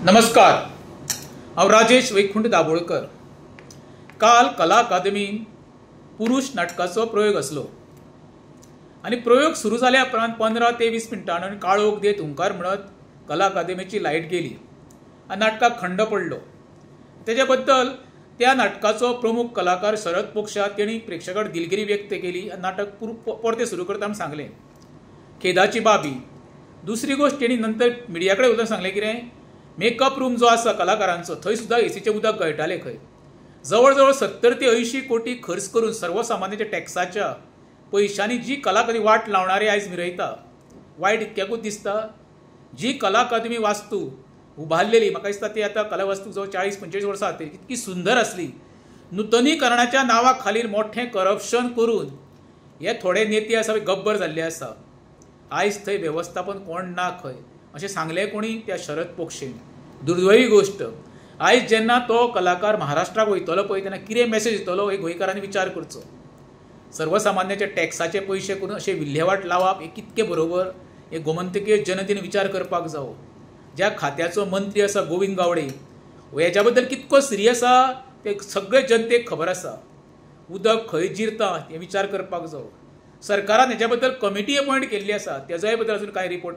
नमस्कार, हांव राजेश वैकुंठ दाबोळकर। काल कला अकादमीन पुरुष नाटकाचो प्रयोग आसलो आनी प्रयोग सुरू जाल्या उपरांत 15 ते 20 मिनटांनी काळोख देत हुंकार म्हणत कला अकादमीची लायट गेली आनी नाटकाक खंड पडलो। तेजे बद्दल त्या नाटकाचो प्रमुख कलाकार शरद पोक्षा तेणी प्रेक्षकांक दिलगिरी व्यक्त केली आनी नाटक परते सुरू करता म्हूण सांगलें। खेदाची बाबी दुसरी गोष्ट तेणी नंतर मिडिया कडेन उलयतना सांगलें कितें, मेकअप रूम जो आसा कलाकारांचो थंय सुद्दां एसीचें उदक गळटालें खंय। जवळ जवळ 70 ते 80 कोटी खर्च करून सर्वसामान्याच्या टॅक्साच्या पयशांनी जी कला अकादमी वाट लावणारे आयज मिरयता, वायट इतक्याकूच दिसता। जी कला अकादमी वास्तू उबारलेली, म्हाका दिसता ती आतां कला वास्तू जवळ 40-45 वर्सां जातली, इतकी सुंदर आसली। नूतनीकरणाच्या नांवा खातीर मोठें करप्शन करून हे थोडे नेते आसा गब्बर जाल्ले आसा। आयज थंय वेवस्थापन कोण ना खंय अशें सांगलें कोणी, त्या शरद पोक्षेन। दुर्दैवी गोश्ट, आयज जेन्ना तो कलाकार महाराष्ट्राक वयतलो पळय तेन्ना कितें मॅसेज दितलो हे गोंयकारांनी विचार करचो। सर्वसामान्याचे टॅक्साचे पयशे करून अशें विल्हेवाट लावप हे कितके बरोबर, हे गोमंतकीय जनतेन विचार करपाक जावो। ज्या खात्याचो मंत्री आसा गोविंद गावडे, हेच्या बद्दल कितको सिरियस आसा ते सगळे जनतेक खबर आसा। उदक खंय जिरता हे विचार करपाक जावो। सरकारान हेच्या बद्दल कमिटी अपॉयंट केल्ली आसा, तेजोय बद्दल अजून कांय रिपोर्ट